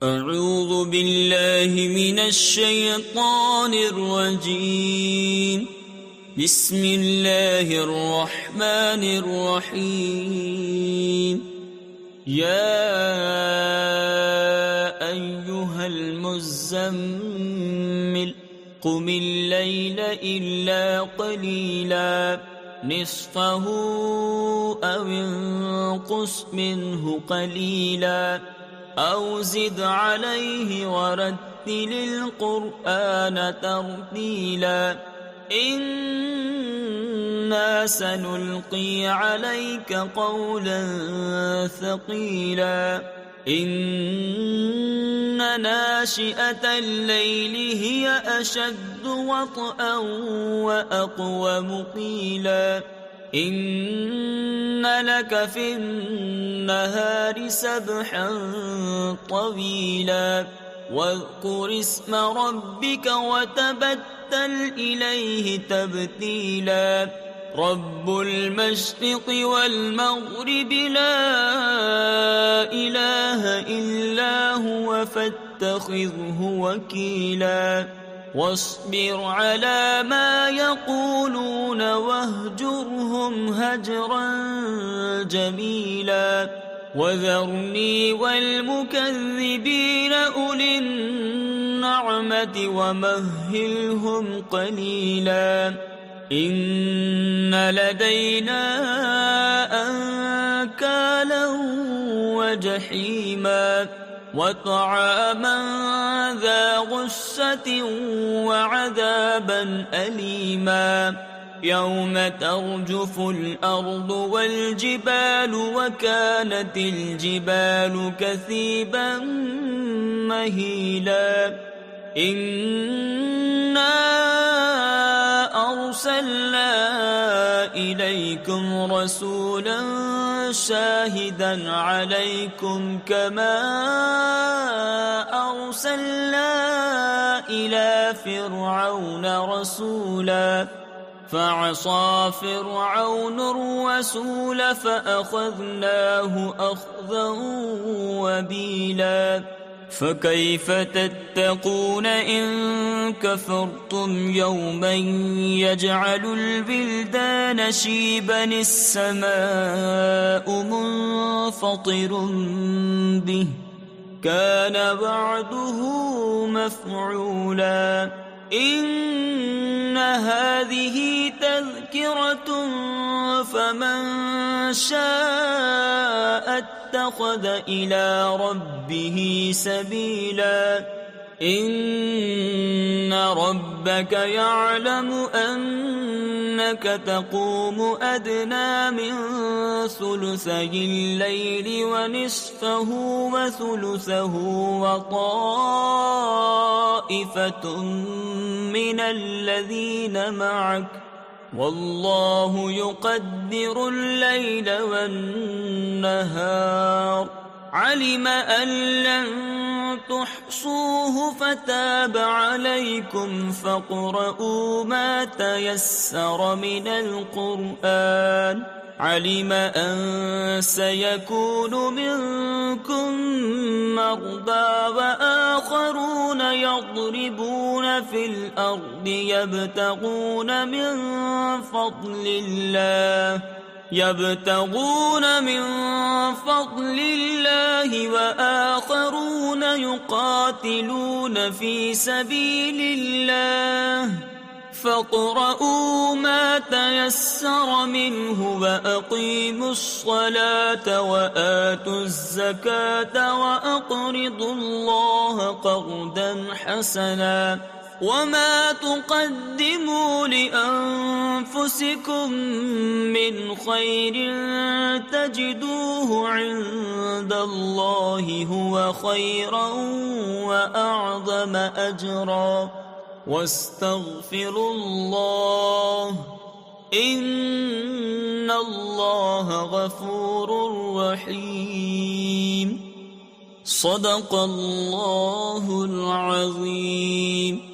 أعوذ بالله من الشيطان الرجيم. بسم الله الرحمن الرحيم. يا أيها المزمل قم الليل إلا قليلا نصفه أو انقص منه قليلا أو زد عليه ورتل القرآن ترتيلا إنا سنلقي عليك قولا ثقيلا إن ناشئة الليل هي أشد وطئا وأقوم قيلا إن لك في النهار سبحا طويلا واذكر اسم ربك وتبتل إليه تبتيلا رب المشرق والمغرب لا إله إلا هو فاتخذه وكيلا واصبر على ما يقولون واهجرهم هجرا جميلا وذرني والمكذبين أولي النعمة ومهلهم قليلا إن لدينا أنكالا وجحيما وطعاما ذا غصة وعذابا أليما يوم ترجف الأرض والجبال وكانت الجبال كثيبا مهيلا إنا أرسلنا إليكم رسولا شاهدا عليكم كما أرسلنا إلى فرعون رسولا فعصى فرعون الرسول فأخذناه أخذا وبيلا فكيف تتقون إن كفرتم يوما يجعل البلدان شيبا السماء منفطر به كان وعده مفعولا إن هذه تذكرة فمن شاء اتخذ إلى ربه سبيلا إن ربك يعلم أنك تقوم أدنى من ثلثي الليل ونصفه وثلثه وطائفة من الذين معك والله يقدر الليل والنهار علم أن لن تحصوه فتاب عليكم فاقرؤوا ما تيسر من القرآن علم أن سيكون منكم مرضى وآخرون يضربون في الأرض يبتغون من فضل الله وآخرون يقاتلون في سبيل الله فاقرؤوا ما تيسر منه وأقيموا الصلاة وآتوا الزكاة وأقرضوا الله قرضا حسنا وما تقدموا لأنفسكم من خير تجدوه عند الله هو خيرا وأعظم أجرا واستغفروا الله إن الله غفور رحيم صدق الله العظيم.